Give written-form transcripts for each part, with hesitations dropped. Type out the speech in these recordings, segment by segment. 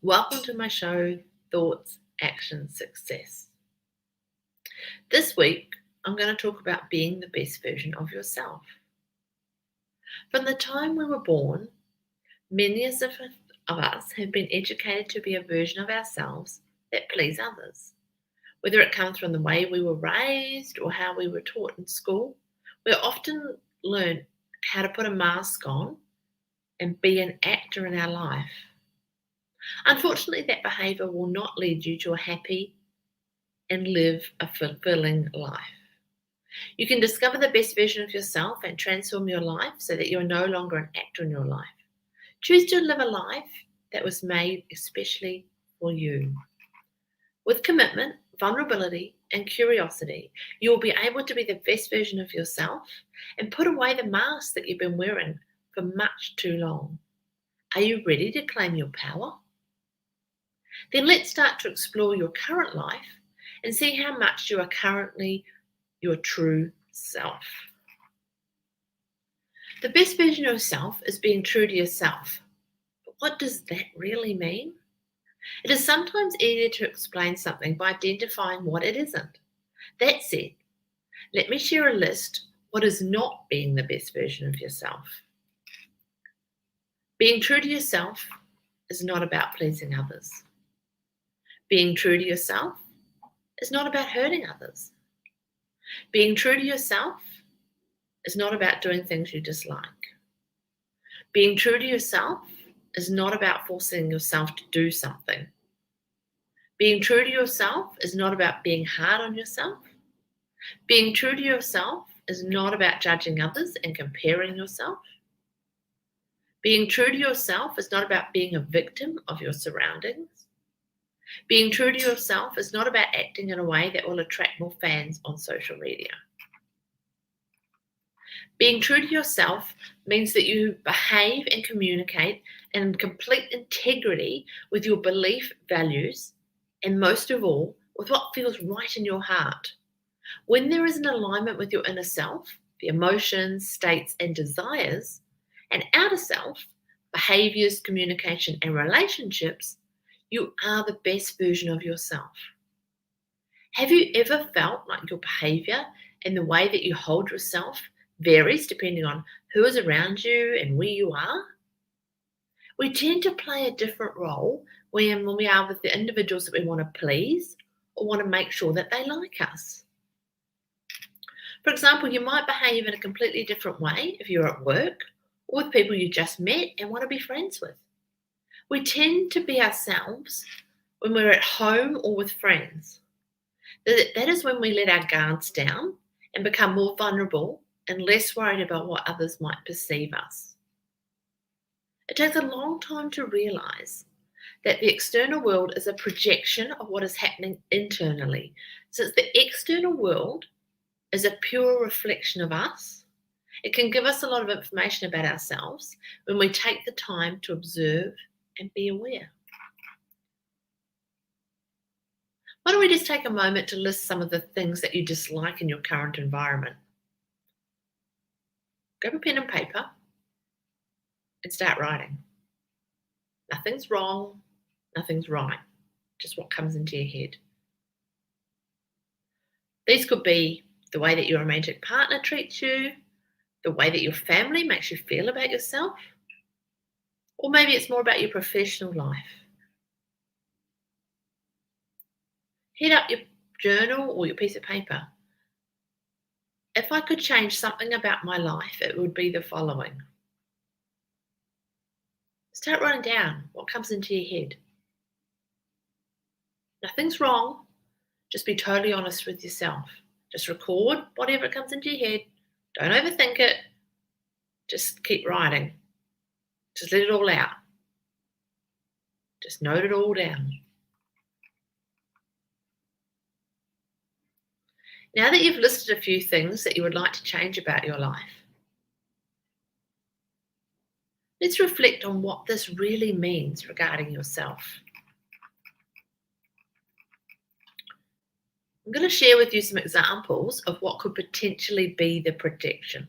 Welcome to my show, Thoughts, Action, Success. This week, I'm going to talk about being the best version of yourself. From the time we were born, many of us have been educated to be a version of ourselves that please others. Whether it comes from the way we were raised or how we were taught in school, we often learn how to put a mask on and be an actor in our life. Unfortunately, that behaviour will not lead you to a happy and live a fulfilling life. You can discover the best version of yourself and transform your life so that you're no longer an actor in your life. Choose to live a life that was made especially for you. With commitment, vulnerability, and curiosity, you will be able to be the best version of yourself and put away the mask that you've been wearing for much too long. Are you ready to claim your power? Then let's start to explore your current life and see how much you are currently your true self. The best version of yourself is being true to yourself. But what does that really mean? It is sometimes easier to explain something by identifying what it isn't. That said, let me share a list what is not being the best version of yourself. Being true to yourself is not about pleasing others. Being true to yourself is not about hurting others. Being true to yourself is not about doing things you dislike. Being true to yourself is not about forcing yourself to do something. Being true to yourself is not about being hard on yourself. Being true to yourself is not about judging others and comparing yourself. Being true to yourself is not about being a victim of your surroundings. Being true to yourself is not about acting in a way that will attract more fans on social media. Being true to yourself means that you behave and communicate in complete integrity with your belief, values, and most of all, with what feels right in your heart. When there is an alignment with your inner self, the emotions, states, and desires, and outer self, behaviors, communication, and relationships, you are the best version of yourself. Have you ever felt like your behavior and the way that you hold yourself varies depending on who is around you and where you are? We tend to play a different role when we are with the individuals that we want to please or want to make sure that they like us. For example, you might behave in a completely different way if you're at work or with people you just met and want to be friends with. We tend to be ourselves when we're at home or with friends. That is when we let our guards down and become more vulnerable and less worried about what others might perceive us. It takes a long time to realize that the external world is a projection of what is happening internally. Since the external world is a pure reflection of us, it can give us a lot of information about ourselves when we take the time to observe and be aware. Why don't we just take a moment to list some of the things that you dislike in your current environment? Grab a pen and paper and start writing. Nothing's wrong, nothing's right, just what comes into your head. These could be the way that your romantic partner treats you, the way that your family makes you feel about yourself, or maybe it's more about your professional life. Head up your journal or your piece of paper. If I could change something about my life, it would be the following. Start writing down what comes into your head. Nothing's wrong. Just be totally honest with yourself. Just record whatever comes into your head. Don't overthink it. Just keep writing. Just let it all out. Just note it all down. Now that you've listed a few things that you would like to change about your life, let's reflect on what this really means regarding yourself. I'm going to share with you some examples of what could potentially be the projection,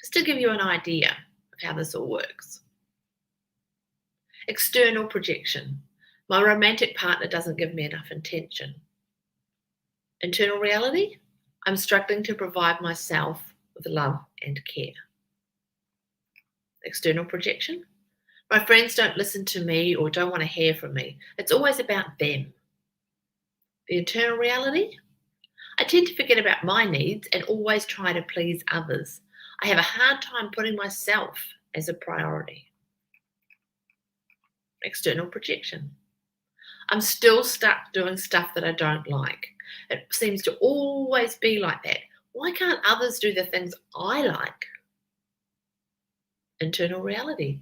just to give you an idea of how this all works. External projection. My romantic partner doesn't give me enough attention. Internal reality, I'm struggling to provide myself with love and care. External projection, my friends don't listen to me or don't want to hear from me. It's always about them. The internal reality, I tend to forget about my needs and always try to please others. I have a hard time putting myself as a priority. External projection, I'm still stuck doing stuff that I don't like. It seems to always be like that. Why can't others do the things I like? Internal reality,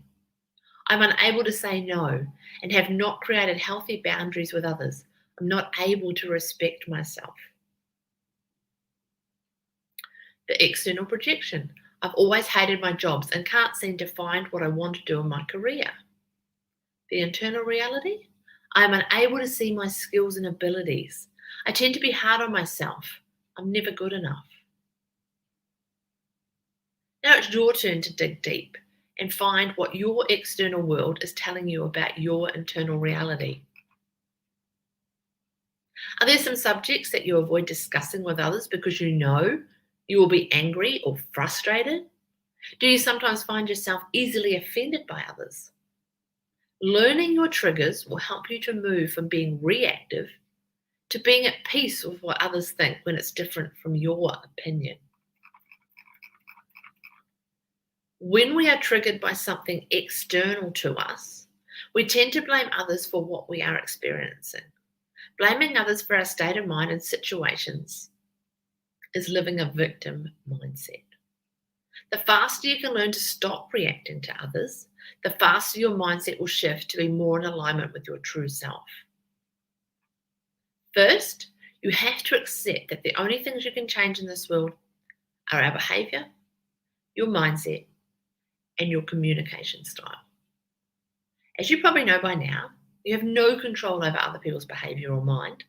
I'm unable to say no and have not created healthy boundaries with others. I'm not able to respect myself. The external projection, I've always hated my jobs and can't seem to find what I want to do in my career. The internal reality, I'm unable to see my skills and abilities. I tend to be hard on myself. I'm never good enough. Now it's your turn to dig deep and find what your external world is telling you about your internal reality. Are there some subjects that you avoid discussing with others because you know you will be angry or frustrated? Do you sometimes find yourself easily offended by others? Learning your triggers will help you to move from being reactive to being at peace with what others think when it's different from your opinion. When we are triggered by something external to us, we tend to blame others for what we are experiencing. Blaming others for our state of mind in situations is living a victim mindset. The faster you can learn to stop reacting to others, the faster your mindset will shift to be more in alignment with your true self. First, you have to accept that the only things you can change in this world are our behavior, your mindset, and your communication style. As you probably know by now, you have no control over other people's behavior or mind.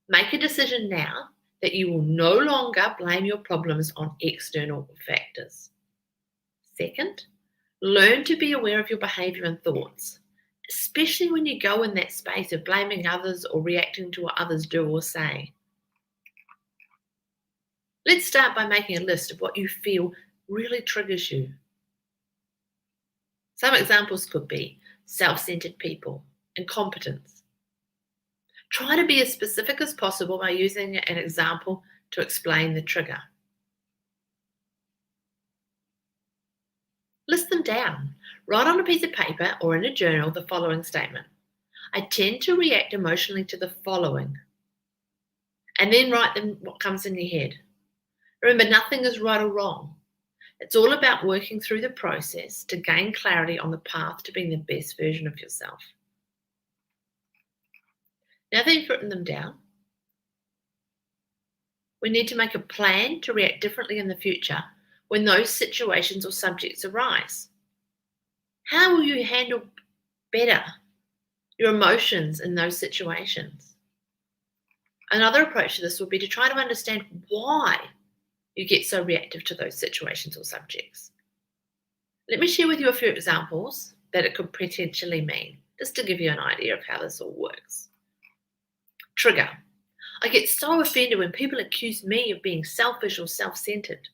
Make a decision now that you will no longer blame your problems on external factors. Second, learn to be aware of your behavior and thoughts, especially when you go in that space of blaming others or reacting to what others do or say. Let's start by making a list of what you feel really triggers you. Some examples could be self-centered people, incompetence. Try to be as specific as possible by using an example to explain the trigger. List them down. Write on a piece of paper or in a journal the following statement. I tend to react emotionally to the following. And then write them what comes in your head. Remember, nothing is right or wrong. It's all about working through the process to gain clarity on the path to being the best version of yourself. Now that you've written them down, we need to make a plan to react differently in the future when those situations or subjects arise. How will you handle better your emotions in those situations? Another approach to this would be to try to understand why you get so reactive to those situations or subjects. Let me share with you a few examples that it could potentially mean, just to give you an idea of how this all works. Trigger. I get so offended when people accuse me of being selfish or self-centered.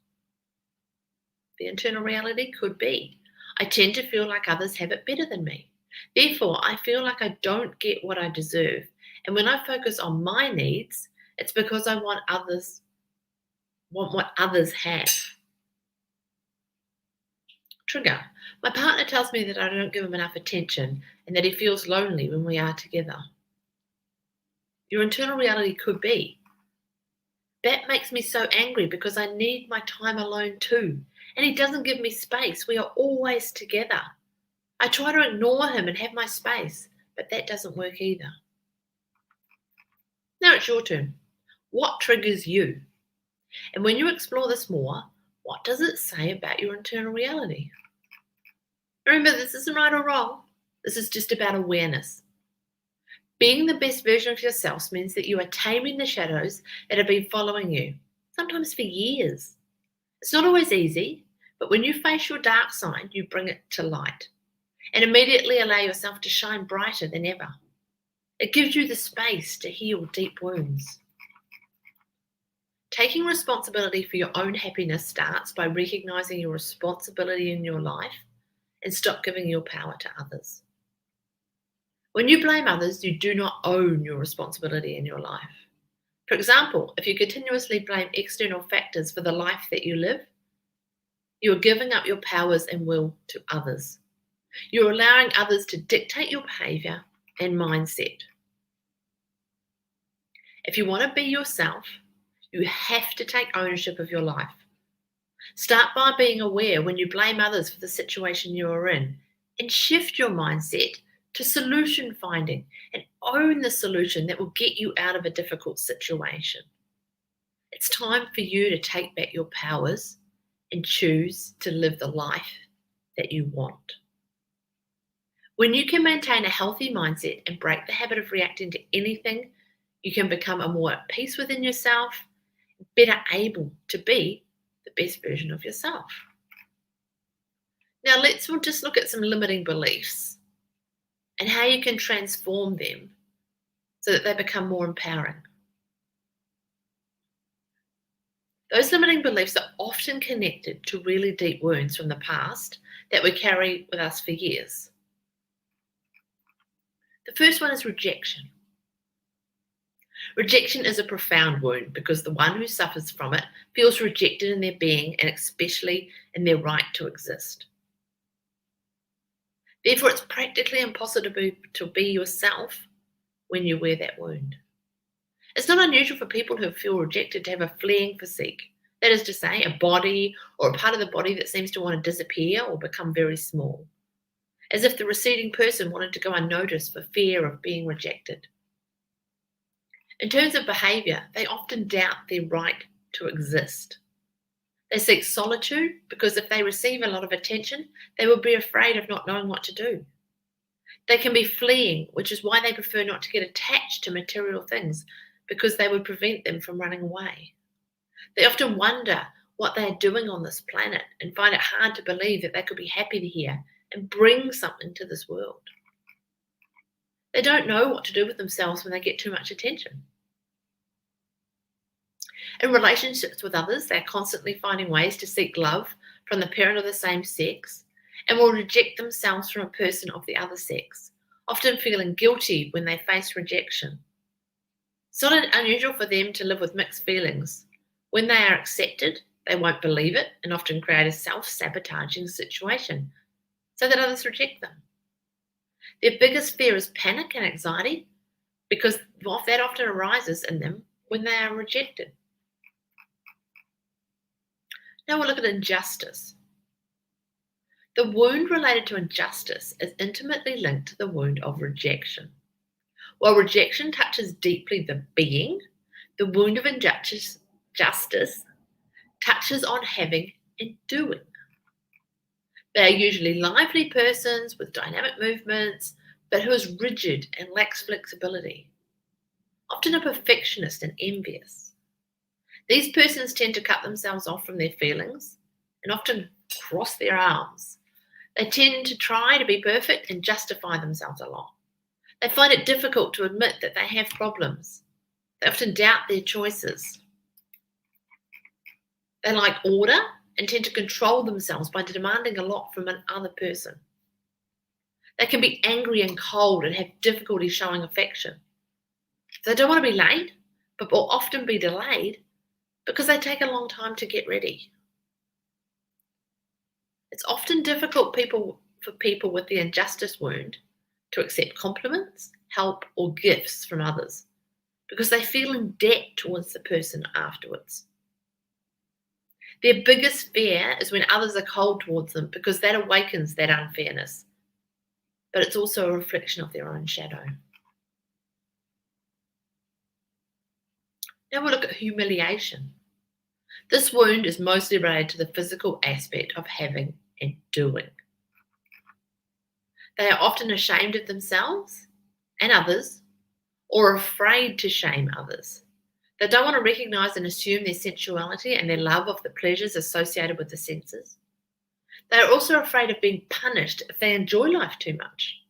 The internal reality could be, I tend to feel like others have it better than me. Therefore, I feel like I don't get what I deserve. And when I focus on my needs, it's because I want what others have. Trigger. My partner tells me that I don't give him enough attention and that he feels lonely when we are together. Your internal reality could be, that makes me so angry because I need my time alone too. And he doesn't give me space. We are always together. I try to ignore him and have my space, but that doesn't work either. Now it's your turn. What triggers you? And when you explore this more, what does it say about your internal reality? Remember, this isn't right or wrong. This is just about awareness. Being the best version of yourself means that you are taming the shadows that have been following you, sometimes for years. It's not always easy, but when you face your dark side, you bring it to light and immediately allow yourself to shine brighter than ever. It gives you the space to heal deep wounds. Taking responsibility for your own happiness starts by recognizing your responsibility in your life and stop giving your power to others. When you blame others, you do not own your responsibility in your life. For example, if you continuously blame external factors for the life that you live, you are giving up your powers and will to others. You're allowing others to dictate your behavior and mindset. If you want to be yourself, you have to take ownership of your life. Start by being aware when you blame others for the situation you are in and shift your mindset to solution finding and own the solution that will get you out of a difficult situation. It's time for you to take back your powers and choose to live the life that you want. When you can maintain a healthy mindset and break the habit of reacting to anything, you can become more at peace within yourself, better able to be the best version of yourself. Now we'll just look at some limiting beliefs and how you can transform them so that they become more empowering. Those limiting beliefs are often connected to really deep wounds from the past that we carry with us for years. The first one is rejection. Rejection is a profound wound because the one who suffers from it feels rejected in their being and especially in their right to exist. Therefore, it's practically impossible to be yourself when you wear that wound. It's not unusual for people who feel rejected to have a fleeing physique, that is to say, a body or a part of the body that seems to want to disappear or become very small, as if the receding person wanted to go unnoticed for fear of being rejected. In terms of behavior, they often doubt their right to exist. They seek solitude because if they receive a lot of attention, they will be afraid of not knowing what to do. They can be fleeing, which is why they prefer not to get attached to material things because they would prevent them from running away. They often wonder what they are doing on this planet and find it hard to believe that they could be happy here and bring something to this world. They don't know what to do with themselves when they get too much attention. In relationships with others, they're constantly finding ways to seek love from the parent of the same sex and will reject themselves from a person of the other sex, often feeling guilty when they face rejection. It's not unusual for them to live with mixed feelings. When they are accepted, they won't believe it and often create a self-sabotaging situation so that others reject them. Their biggest fear is panic and anxiety because that often arises in them when they are rejected. Now we'll look at injustice. The wound related to injustice is intimately linked to the wound of rejection. While rejection touches deeply the being, the wound of injustice touches on having and doing. They are usually lively persons with dynamic movements, but who is rigid and lacks flexibility, often a perfectionist and envious. These persons tend to cut themselves off from their feelings and often cross their arms. They tend to try to be perfect and justify themselves a lot. They find it difficult to admit that they have problems. They often doubt their choices. They like order and tend to control themselves by demanding a lot from another person. They can be angry and cold and have difficulty showing affection. They don't want to be late, but will often be delayed because they take a long time to get ready. It's often difficult for people with the injustice wound to accept compliments, help, or gifts from others because they feel in debt towards the person afterwards. Their biggest fear is when others are cold towards them because that awakens that unfairness, but it's also a reflection of their own shadow. Now we'll look at humiliation. This wound is mostly related to the physical aspect of having and doing. They are often ashamed of themselves and others, or afraid to shame others. They don't want to recognize and assume their sensuality and their love of the pleasures associated with the senses. They are also afraid of being punished if they enjoy life too much.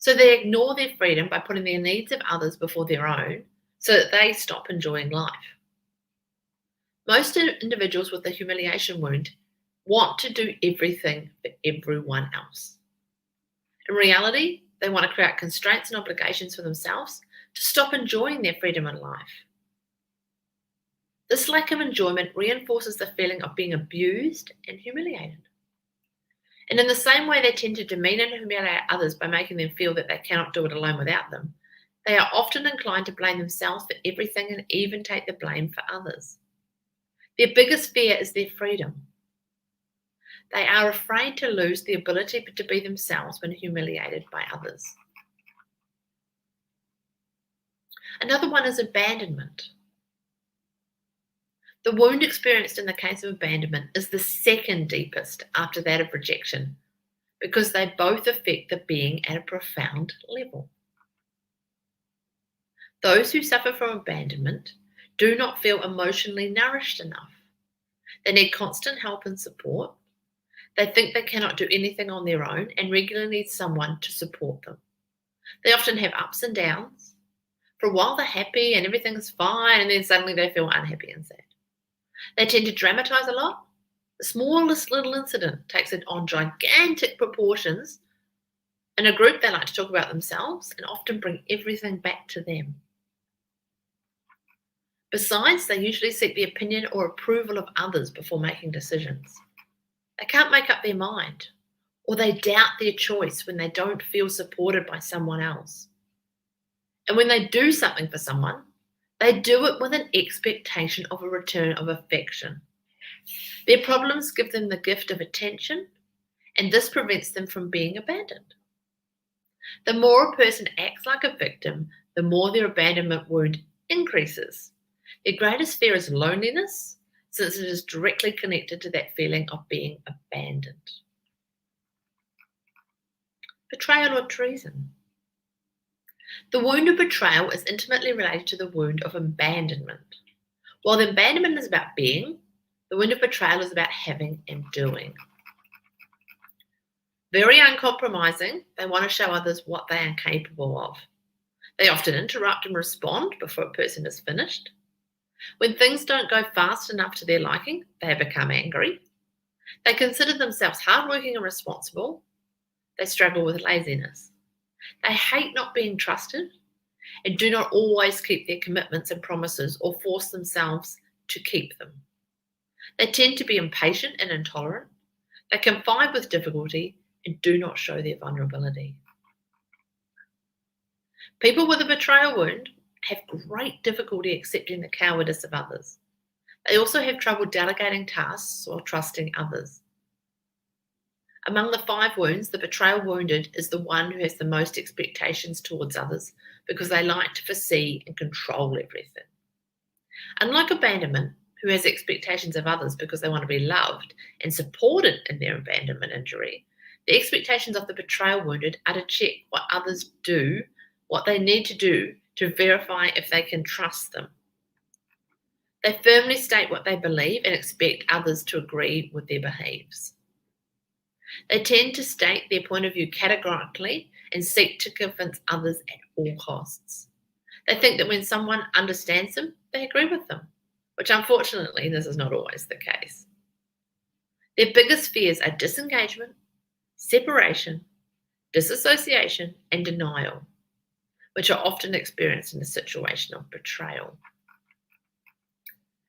So they ignore their freedom by putting the needs of others before their own so that they stop enjoying life. Most individuals with a humiliation wound want to do everything for everyone else. In reality, they want to create constraints and obligations for themselves to stop enjoying their freedom in life. This lack of enjoyment reinforces the feeling of being abused and humiliated. And in the same way they tend to demean and humiliate others by making them feel that they cannot do it alone without them, they are often inclined to blame themselves for everything and even take the blame for others. Their biggest fear is their freedom. They are afraid to lose the ability to be themselves when humiliated by others. Another one is abandonment. The wound experienced in the case of abandonment is the second deepest after that of rejection, because they both affect the being at a profound level. Those who suffer from abandonment do not feel emotionally nourished enough. They need constant help and support. They think they cannot do anything on their own and regularly need someone to support them. They often have ups and downs. For a while they're happy and everything's fine, and then suddenly they feel unhappy and sad. They tend to dramatize a lot. The smallest little incident takes it on gigantic proportions. In a group, they like to talk about themselves and often bring everything back to them. Besides, they usually seek the opinion or approval of others before making decisions. They can't make up their mind, or they doubt their choice when they don't feel supported by someone else. And when they do something for someone, they do it with an expectation of a return of affection. Their problems give them the gift of attention, and this prevents them from being abandoned. The more a person acts like a victim, the more their abandonment wound increases. Their greatest fear is loneliness, since it is directly connected to that feeling of being abandoned. Betrayal or treason. The wound of betrayal is intimately related to the wound of abandonment. While the abandonment is about being, the wound of betrayal is about having and doing. Very uncompromising, they want to show others what they are capable of. They often interrupt and respond before a person is finished. When things don't go fast enough to their liking, they become angry. They consider themselves hardworking and responsible. They struggle with laziness. They hate not being trusted and do not always keep their commitments and promises or force themselves to keep them. They tend to be impatient and intolerant. They confide with difficulty and do not show their vulnerability. People with a betrayal wound have great difficulty accepting the cowardice of others. They also have trouble delegating tasks or trusting others. Among the 5 wounds, the betrayal wounded is the one who has the most expectations towards others because they like to foresee and control everything. Unlike abandonment, who has expectations of others because they want to be loved and supported in their abandonment injury, the expectations of the betrayal wounded are to check what others do, what they need to do to verify if they can trust them. They firmly state what they believe and expect others to agree with their behaves. They tend to state their point of view categorically and seek to convince others at all costs. They think that when someone understands them, they agree with them, which unfortunately this is not always the case. Their biggest fears are disengagement, separation, disassociation, and denial, which are often experienced in a situation of betrayal.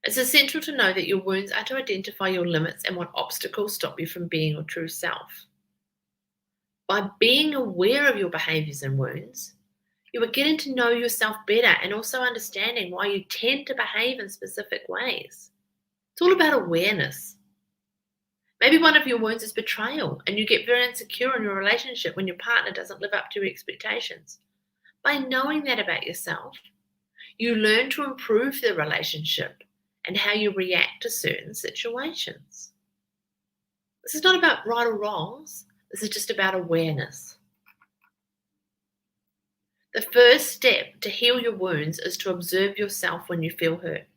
It's essential to know that your wounds are to identify your limits and what obstacles stop you from being your true self. By being aware of your behaviors and wounds, you are getting to know yourself better and also understanding why you tend to behave in specific ways. It's all about awareness. Maybe one of your wounds is betrayal and you get very insecure in your relationship when your partner doesn't live up to your expectations. By knowing that about yourself, you learn to improve the relationship and how you react to certain situations. This is not about right or wrongs. This is just about awareness. The first step to heal your wounds is to observe yourself when you feel hurt.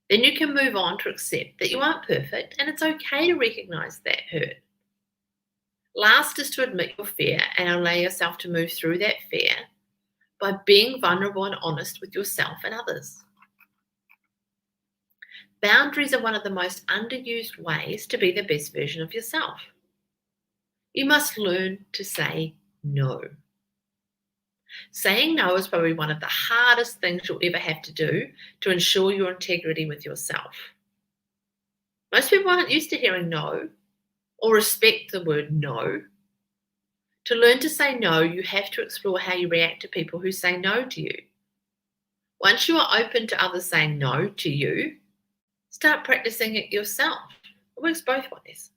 Then you can move on to accept that you aren't perfect and it's okay to recognize that hurt. Last is to admit your fear and allow yourself to move through that fear by being vulnerable and honest with yourself and others. Boundaries are one of the most underused ways to be the best version of yourself. You must learn to say no. Saying no is probably one of the hardest things you'll ever have to do to ensure your integrity with yourself. Most people aren't used to hearing no or respect the word no. To learn to say no, you have to explore how you react to people who say no to you. Once you are open to others saying no to you, start practicing it yourself. It works both ways.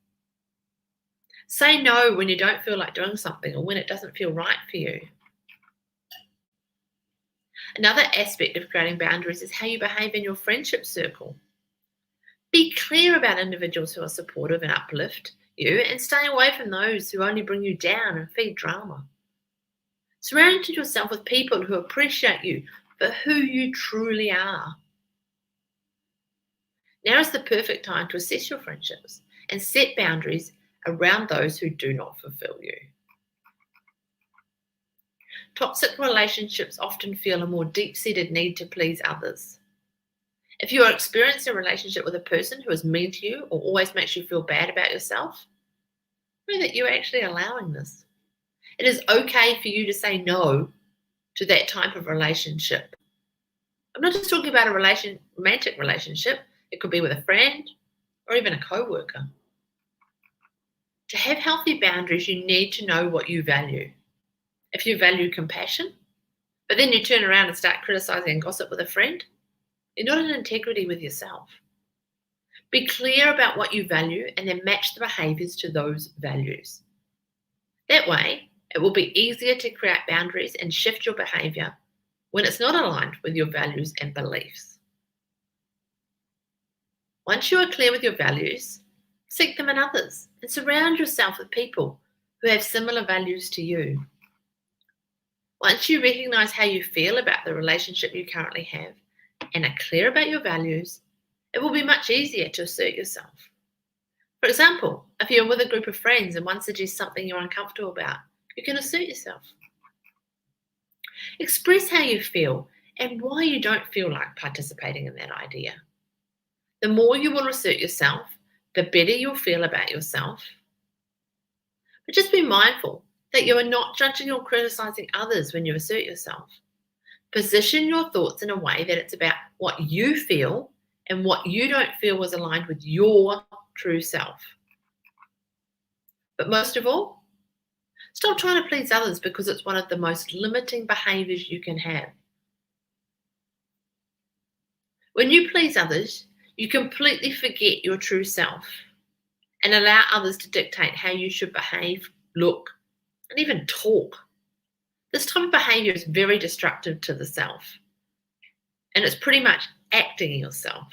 Say no when you don't feel like doing something or when it doesn't feel right for you. Another aspect of creating boundaries is how you behave in your friendship circle. Be clear about individuals who are supportive and uplift you, and stay away from those who only bring you down and feed drama. Surround yourself with people who appreciate you for who you truly are. Now is the perfect time to assess your friendships and set boundaries around those who do not fulfill you. Toxic relationships often feel a more deep-seated need to please others. If you are experiencing a relationship with a person who is mean to you or always makes you feel bad about yourself, know that you're actually allowing this. It is okay for you to say no to that type of relationship. I'm not just talking about a romantic relationship. It could be with a friend or even a co-worker. To have healthy boundaries, you need to know what you value. If you value compassion, but then you turn around and start criticizing and gossip with a friend, you're not in integrity with yourself. Be clear about what you value and then match the behaviors to those values. That way, it will be easier to create boundaries and shift your behavior when it's not aligned with your values and beliefs. Once you are clear with your values, seek them in others and surround yourself with people who have similar values to you. Once you recognize how you feel about the relationship you currently have and are clear about your values, it will be much easier to assert yourself. For example, if you're with a group of friends and one suggests something you're uncomfortable about, you can assert yourself. Express how you feel and why you don't feel like participating in that idea. The more you will assert yourself, the better you'll feel about yourself. But just be mindful that you are not judging or criticizing others when you assert yourself. Position your thoughts in a way that it's about what you feel and what you don't feel was aligned with your true self. But most of all, stop trying to please others because it's one of the most limiting behaviors you can have. When you please others, you completely forget your true self and allow others to dictate how you should behave, look, and even talk. This type of behavior is very destructive to the self, and it's pretty much acting yourself.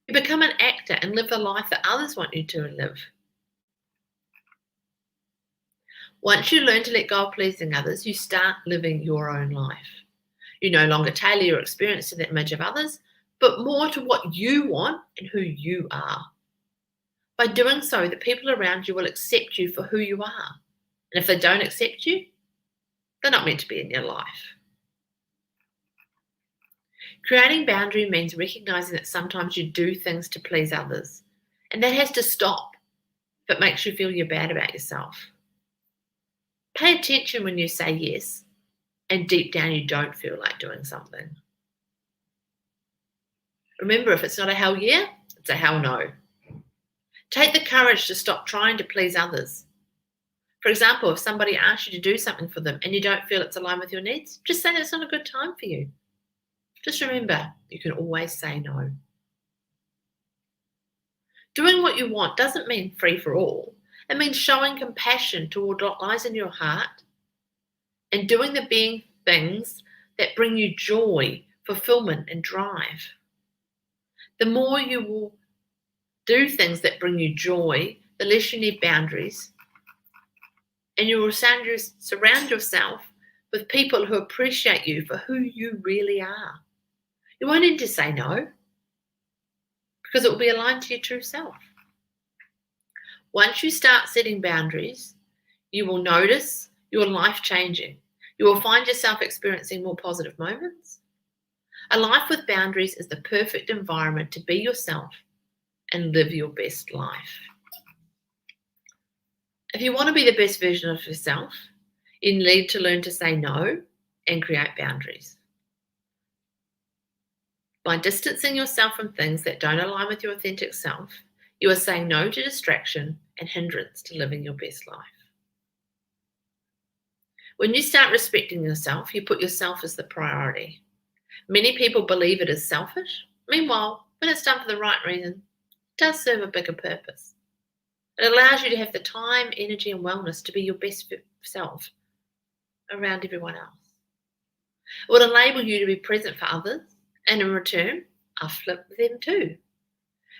You become an actor and live the life that others want you to live. Once you learn to let go of pleasing others, you start living your own life. You no longer tailor your experience to the image of others, but more to what you want and who you are. By doing so, the people around you will accept you for who you are. And if they don't accept you, they're not meant to be in your life. Creating boundary means recognizing that sometimes you do things to please others, and that has to stop if it makes you feel you're bad about yourself. Pay attention when you say yes, and deep down you don't feel like doing something. Remember, if it's not a hell yeah, it's a hell no. Take the courage to stop trying to please others. For example, if somebody asks you to do something for them and you don't feel it's aligned with your needs, just say it's not a good time for you. Just remember, you can always say no. Doing what you want doesn't mean free for all. It means showing compassion toward what lies in your heart and doing the being things that bring you joy, fulfillment, and drive. The more you will do things that bring you joy, the less you need boundaries. And you will surround yourself with people who appreciate you for who you really are. You won't need to say no because it will be aligned to your true self. Once you start setting boundaries, You will notice your life changing. You will find yourself experiencing more positive moments. A life with boundaries is the perfect environment to be yourself and live your best life. If you want to be the best version of yourself, you need to learn to say no and create boundaries. By distancing yourself from things that don't align with your authentic self, you are saying no to distraction and hindrance to living your best life. When you start respecting yourself, you put yourself as the priority. Many people believe it is selfish. Meanwhile, when it's done for the right reason, it does serve a bigger purpose. It allows you to have the time, energy, and wellness to be your best self around everyone else. It would enable you to be present for others and in return, uplift them too.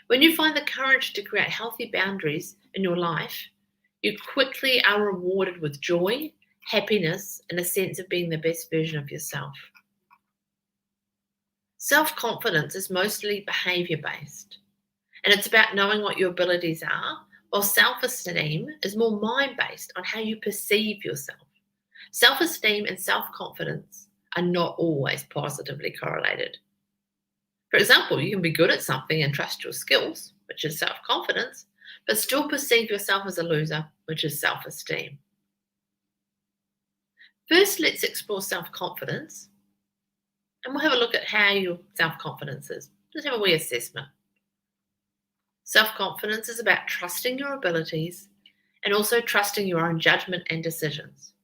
When you find the courage to create healthy boundaries in your life, you quickly are rewarded with joy, happiness, and a sense of being the best version of yourself. Self-confidence is mostly behavior-based, and it's about knowing what your abilities are, while self-esteem is more mind-based on how you perceive yourself. Self-esteem and self-confidence are not always positively correlated. For example, you can be good at something and trust your skills, which is self-confidence, but still perceive yourself as a loser, which is self-esteem. First, let's explore self-confidence, and we'll have a look at how your self-confidence is. Just have a wee assessment. Self-confidence is about trusting your abilities and also trusting your own judgment and decisions.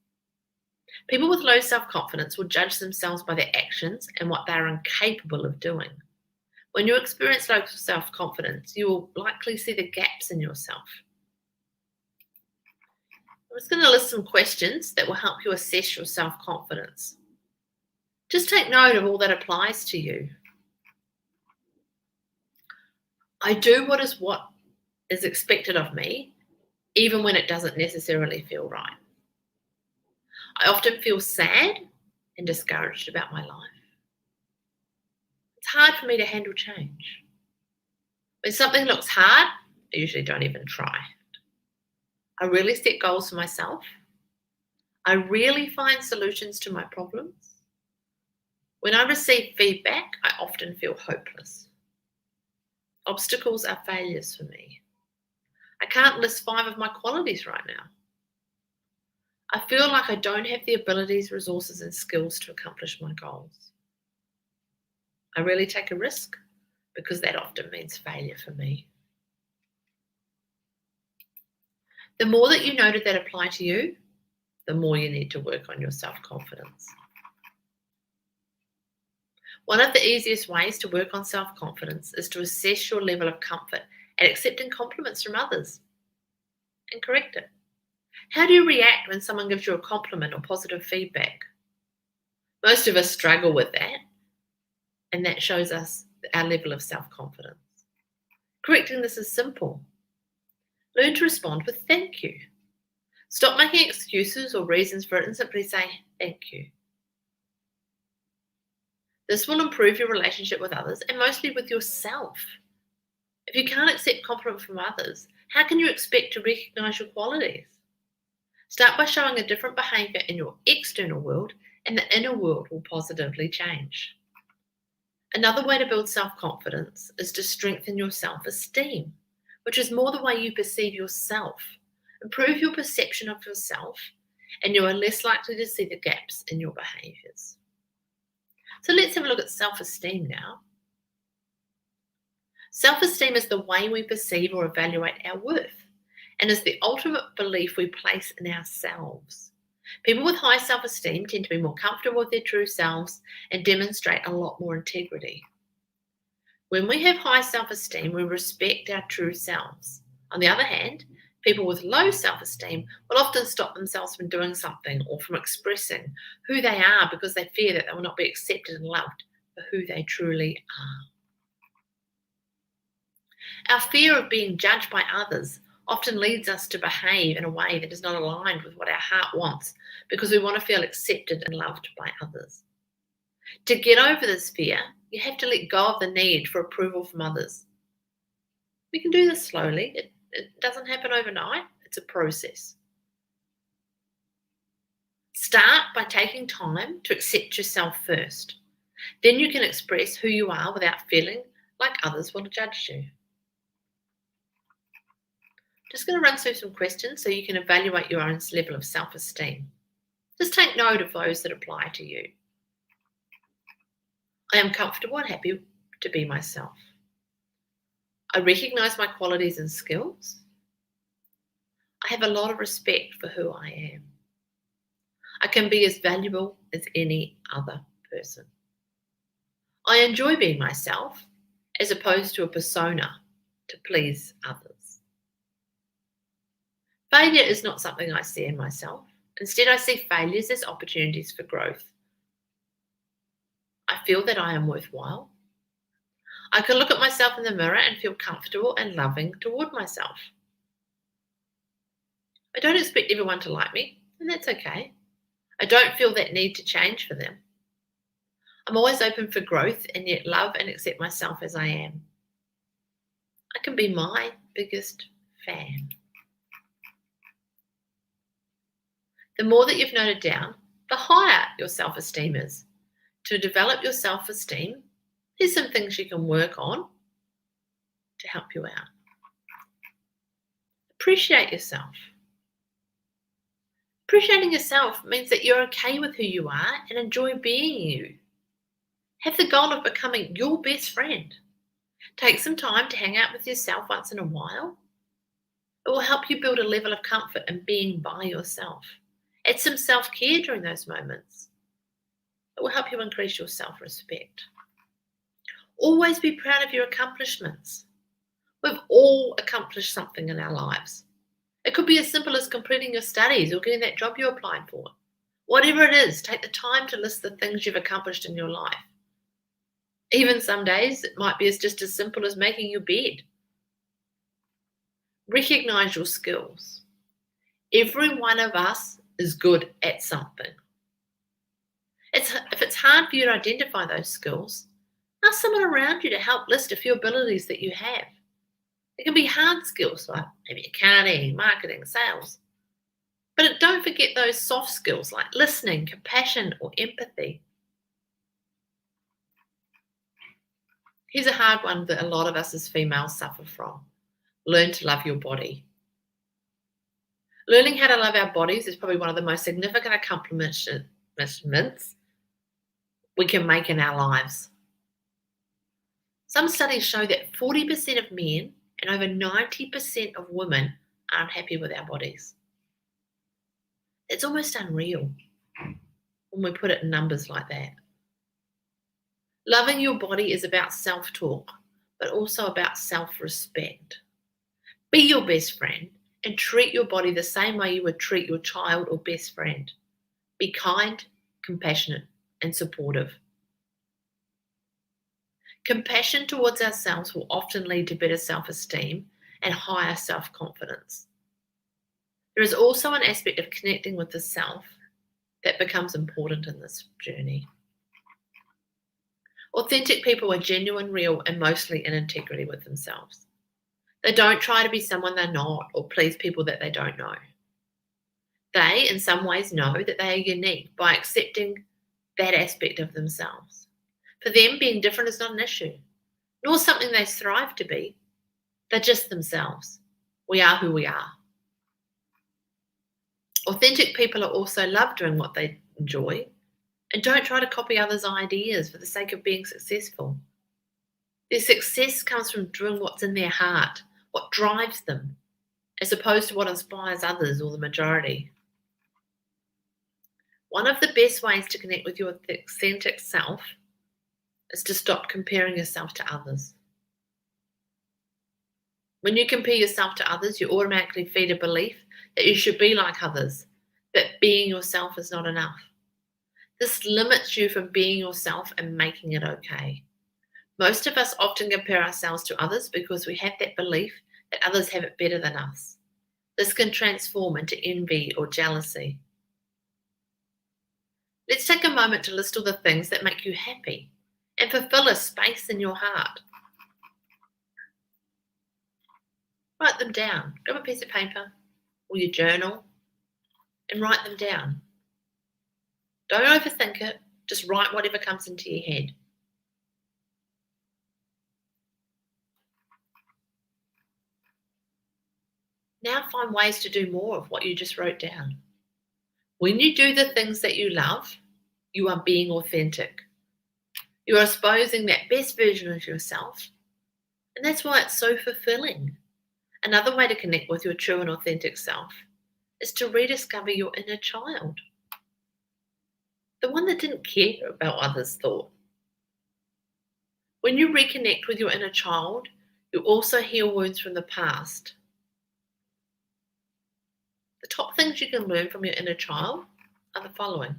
People with low self-confidence will judge themselves by their actions and what they are incapable of doing. When you experience low self-confidence, you will likely see the gaps in yourself. I'm just going to list some questions that will help you assess your self-confidence. Just take note of all that applies to you. I do what is expected of me, even when it doesn't necessarily feel right. I often feel sad and discouraged about my life. It's hard for me to handle change. When something looks hard, I usually don't even try. I really set goals for myself. I really find solutions to my problems. When I receive feedback, I often feel hopeless. Obstacles are failures for me. I can't list 5 of my qualities right now. I feel like I don't have the abilities, resources, and skills to accomplish my goals. I really take a risk because that often means failure for me. The more that you noted that apply to you, the more you need to work on your self-confidence. One of the easiest ways to work on self-confidence is to assess your level of comfort at accepting compliments from others and correct it. How do you react when someone gives you a compliment or positive feedback? Most of us struggle with that, and that shows us our level of self-confidence. Correcting this is simple. Learn to respond with thank you. Stop making excuses or reasons for it and simply say thank you. This will improve your relationship with others and mostly with yourself. If you can't accept compliments from others, how can you expect to recognize your qualities? Start by showing a different behavior in your external world, and the inner world will positively change. Another way to build self-confidence is to strengthen your self-esteem, which is more the way you perceive yourself. Improve your perception of yourself, and you are less likely to see the gaps in your behaviors. So let's have a look at self-esteem now. Self-esteem is the way we perceive or evaluate our worth, and is the ultimate belief we place in ourselves. People with high self-esteem tend to be more comfortable with their true selves and demonstrate a lot more integrity. When we have high self-esteem, we respect our true selves. On the other hand, people with low self-esteem will often stop themselves from doing something or from expressing who they are because they fear that they will not be accepted and loved for who they truly are. Our fear of being judged by others often leads us to behave in a way that is not aligned with what our heart wants because we want to feel accepted and loved by others. To get over this fear, you have to let go of the need for approval from others. We can do this slowly. It doesn't happen overnight. It's a process. Start by taking time to accept yourself first. Then you can express who you are without feeling like others will judge you. Just going to run through some questions so you can evaluate your own level of self-esteem. Just take note of those that apply to you. I am comfortable and happy to be myself. I recognize my qualities and skills. I have a lot of respect for who I am. I can be as valuable as any other person. I enjoy being myself as opposed to a persona to please others. Failure is not something I see in myself. Instead, I see failures as opportunities for growth. I feel that I am worthwhile. I can look at myself in the mirror and feel comfortable and loving toward myself. I don't expect everyone to like me, and that's okay. I don't feel that need to change for them. I'm always open for growth and yet love and accept myself as I am. I can be my biggest fan. The more that you've noted down, the higher your self-esteem is. To develop your self-esteem, there's some things you can work on to help you out. Appreciate yourself. Appreciating yourself means that you're okay with who you are and enjoy being you. Have the goal of becoming your best friend. Take some time to hang out with yourself once in a while. It will help you build a level of comfort in being by yourself. Add some self-care during those moments. It will help you increase your self-respect. Always be proud of your accomplishments. We've all accomplished something in our lives. It could be as simple as completing your studies or getting that job you applied for. Whatever it is, take the time to list the things you've accomplished in your life. Even some days, it might be just as simple as making your bed. Recognize your skills. Every one of us is good at something. If it's hard for you to identify those skills, ask someone around you to help list a few abilities that you have. It can be hard skills like maybe accounting, marketing, sales. But don't forget those soft skills like listening, compassion, or empathy. Here's a hard one that a lot of us as females suffer from. Learn to love your body. Learning how to love our bodies is probably one of the most significant accomplishments we can make in our lives. Some studies show that 40% of men and over 90% of women aren't happy with our bodies. It's almost unreal when we put it in numbers like that. Loving your body is about self-talk, but also about self-respect. Be your best friend and treat your body the same way you would treat your child or best friend. Be kind, compassionate, and supportive. Compassion towards ourselves will often lead to better self-esteem and higher self-confidence. There is also an aspect of connecting with the self that becomes important in this journey. Authentic people are genuine, real, and mostly in integrity with themselves. They don't try to be someone they're not or please people that they don't know. They, in some ways, know that they are unique by accepting that aspect of themselves. For them, being different is not an issue, nor something they strive to be. They're just themselves. We are who we are. Authentic people are also love doing what they enjoy and don't try to copy others' ideas for the sake of being successful. Their success comes from doing what's in their heart, what drives them, as opposed to what inspires others or the majority. One of the best ways to connect with your authentic self is to stop comparing yourself to others. When you compare yourself to others, you automatically feed a belief that you should be like others, that being yourself is not enough. This limits you from being yourself and making it okay. Most of us often compare ourselves to others because we have that belief that others have it better than us. This can transform into envy or jealousy. Let's take a moment to list all the things that make you happy and fulfill a space in your heart. Write them down. Grab a piece of paper or your journal and write them down. Don't overthink it. Just write whatever comes into your head. Now find ways to do more of what you just wrote down. When you do the things that you love, you are being authentic. You are exposing that best version of yourself, and that's why it's so fulfilling. Another way to connect with your true and authentic self is to rediscover your inner child, the one that didn't care about what others thought. When you reconnect with your inner child, you also heal wounds from the past. The top things you can learn from your inner child are the following.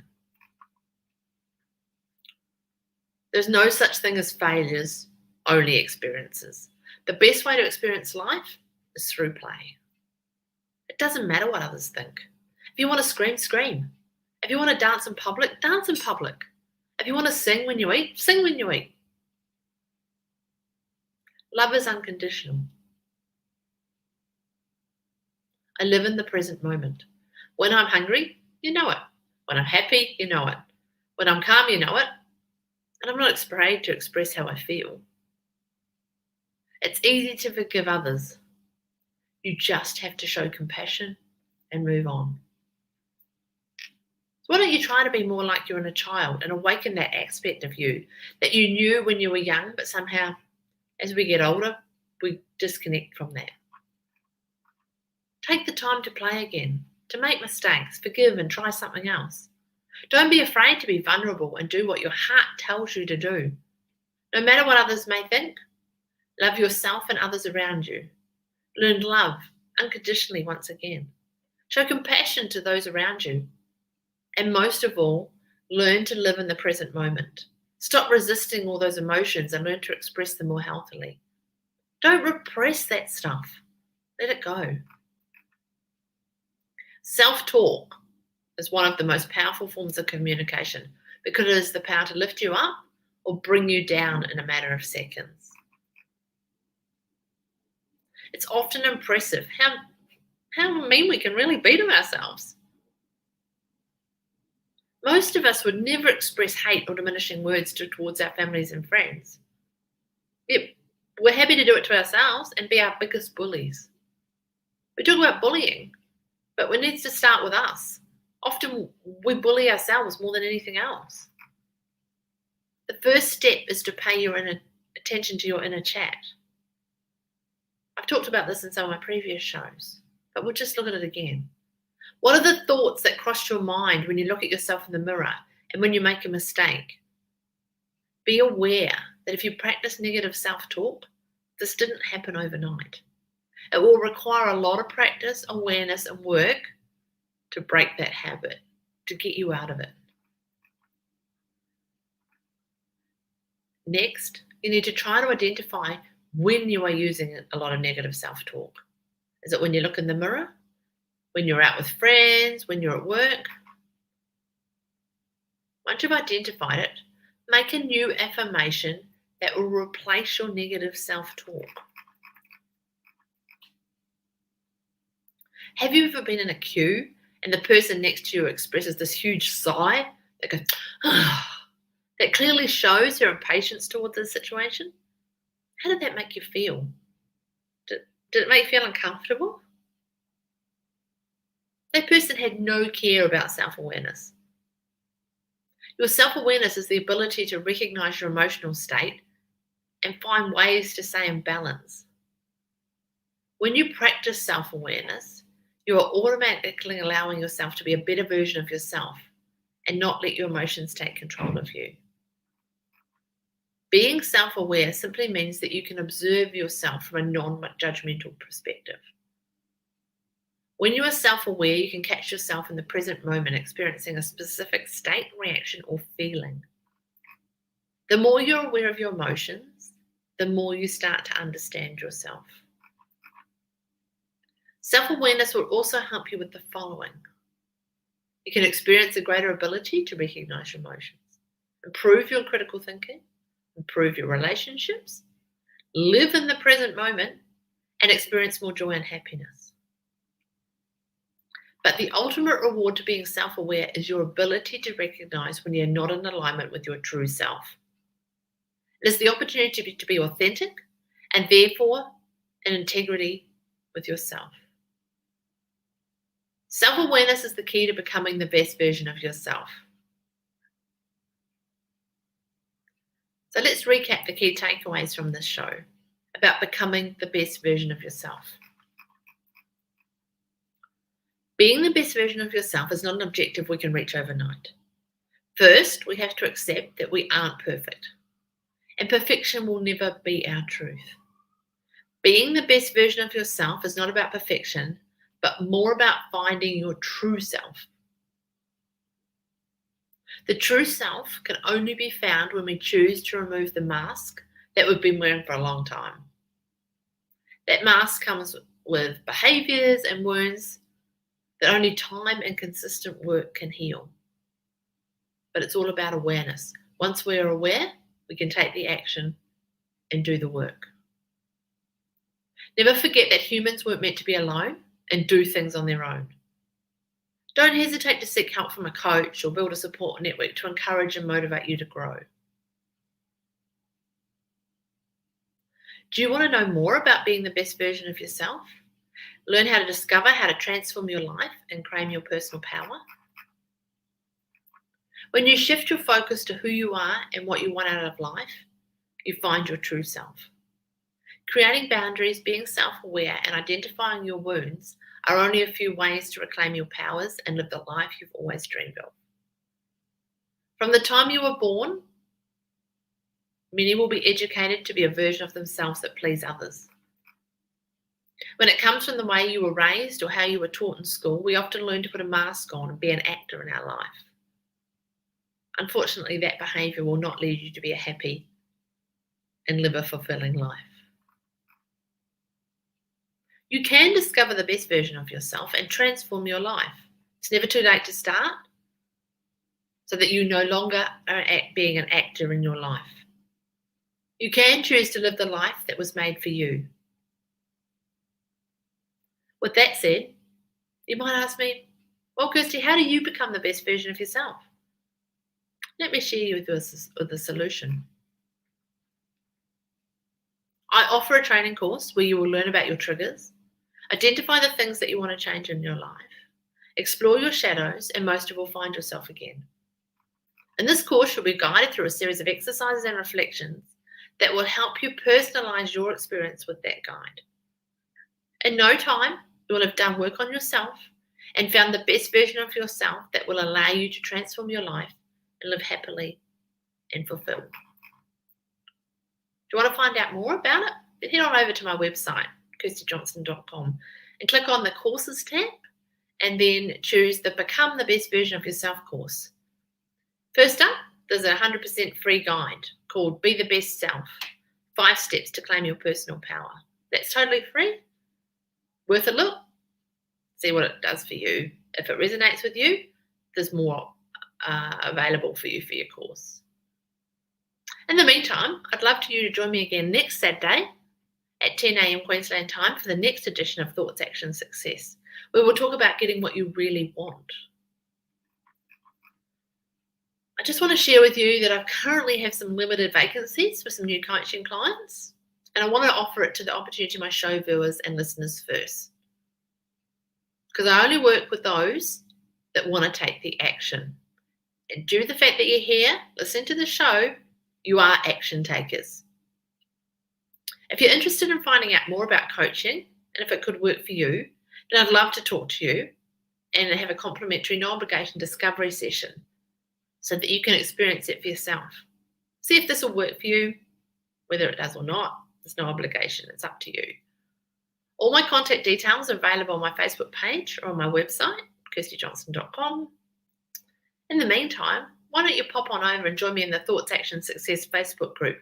There's no such thing as failures, only experiences. The best way to experience life is through play. It doesn't matter what others think. If you want to scream, scream. If you want to dance in public, dance in public. If you want to sing when you eat, sing when you eat. Love is unconditional. I live in the present moment. When I'm hungry, you know it. When I'm happy, you know it. When I'm calm, you know it. And I'm not afraid to express how I feel. It's easy to forgive others. You just have to show compassion and move on. So why don't you try to be more like your inner child and awaken that aspect of you that you knew when you were young, but somehow as we get older, we disconnect from that. Take the time to play again, to make mistakes, forgive and try something else. Don't be afraid to be vulnerable and do what your heart tells you to do. No matter what others may think, love yourself and others around you. Learn love unconditionally once again. Show compassion to those around you. And most of all, learn to live in the present moment. Stop resisting all those emotions and learn to express them more healthily. Don't repress that stuff. Let it go. Self-talk is one of the most powerful forms of communication because it has the power to lift you up or bring you down in a matter of seconds. It's often impressive how mean we can really be to ourselves. Most of us would never express hate or diminishing words towards our families and friends. Yet we're happy to do it to ourselves and be our biggest bullies. We talk about bullying, but it needs to start with us. Often we bully ourselves more than anything else. The first step is to pay your attention to your inner chat. I've talked about this in some of my previous shows, but we'll just look at it again. What are the thoughts that cross your mind when you look at yourself in the mirror and when you make a mistake? Be aware that if you practice negative self-talk, this didn't happen overnight. It will require a lot of practice, awareness, and work to break that habit, to get you out of it. Next, you need to try to identify when you are using a lot of negative self-talk. Is it when you look in the mirror? When you're out with friends? When you're at work? Once you've identified it, make a new affirmation that will replace your negative self-talk. Have you ever been in a queue and the person next to you expresses this huge sigh that goes, that clearly shows their impatience towards the situation? How did that make you feel? Did it make you feel uncomfortable? That person had no care about self-awareness. Your self-awareness is the ability to recognize your emotional state and find ways to stay in balance. When you practice self-awareness, you are automatically allowing yourself to be a better version of yourself and not let your emotions take control of you. Being self-aware simply means that you can observe yourself from a non-judgmental perspective. When you are self-aware, you can catch yourself in the present moment experiencing a specific state, reaction, or feeling. The more you're aware of your emotions, the more you start to understand yourself. Self-awareness will also help you with the following. You can experience a greater ability to recognize your emotions, improve your critical thinking, improve your relationships, live in the present moment, and experience more joy and happiness. But the ultimate reward to being self-aware is your ability to recognize when you're not in alignment with your true self. It is the opportunity to be authentic and therefore in integrity with yourself. Self-awareness is the key to becoming the best version of yourself. So let's recap the key takeaways from this show about becoming the best version of yourself. Being the best version of yourself is not an objective we can reach overnight. First, we have to accept that we aren't perfect, and perfection will never be our truth. Being the best version of yourself is not about perfection, but more about finding your true self. The true self can only be found when we choose to remove the mask that we've been wearing for a long time. That mask comes with behaviors and wounds that only time and consistent work can heal. But it's all about awareness. Once we're aware, we can take the action and do the work. Never forget that humans weren't meant to be alone and do things on their own. Don't hesitate to seek help from a coach or build a support network to encourage and motivate you to grow. Do you want to know more about being the best version of yourself? Learn how to discover how to transform your life and claim your personal power? When you shift your focus to who you are and what you want out of life, you find your true self. Creating boundaries, being self-aware, and identifying your wounds are only a few ways to reclaim your powers and live the life you've always dreamed of. From the time you were born, many will be educated to be a version of themselves that please others. When it comes from the way you were raised or how you were taught in school, we often learn to put a mask on and be an actor in our life. Unfortunately, that behavior will not lead you to be a happy and live a fulfilling life. You can discover the best version of yourself and transform your life. It's never too late to start so that you no longer are being an actor in your life. You can choose to live the life that was made for you. With that said, you might ask me, well, Kirstie, how do you become the best version of yourself? Let me share you with the solution. I offer a training course where you will learn about your triggers, identify the things that you want to change in your life, explore your shadows, and most of all, find yourself again. In this course, you'll be guided through a series of exercises and reflections that will help you personalize your experience with that guide. In no time, you will have done work on yourself and found the best version of yourself that will allow you to transform your life and live happily and fulfilled. Do you want to find out more about it? Then head on over to my website, KirstieJohnston.com, and click on the Courses tab and then choose the Become the Best Version of Yourself course. First up, there's a 100% free guide called Be the Best Self, 5 Steps to Claim Your Personal Power. That's totally free. Worth a look. See what it does for you. If it resonates with you, there's more available for you for your course. In the meantime, I'd love for you to join me again next Saturday at 10 a.m. Queensland time for the next edition of Thoughts, Action, Success, where we'll talk about getting what you really want. I just want to share with you that I currently have some limited vacancies for some new coaching clients, and I want to offer it to the opportunity to my show viewers and listeners first, because I only work with those that want to take the action. And due to the fact that you're here, listen to the show, you are action takers. If you're interested in finding out more about coaching and if it could work for you, then I'd love to talk to you and have a complimentary, no-obligation discovery session so that you can experience it for yourself. See if this will work for you. Whether it does or not, there's no obligation. It's up to you. All my contact details are available on my Facebook page or on my website, KirstieJohnston.com. In the meantime, why don't you pop on over and join me in the Thoughts, Action, Success Facebook group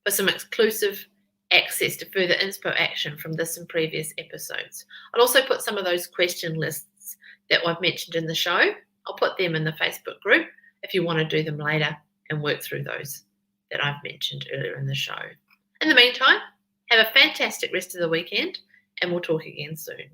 for some exclusive access to further inspo action from this and previous episodes. I'll also put some of those question lists that I've mentioned in the show. I'll put them in the Facebook group if you want to do them later and work through those that I've mentioned earlier in the show. In the meantime, have a fantastic rest of the weekend and we'll talk again soon.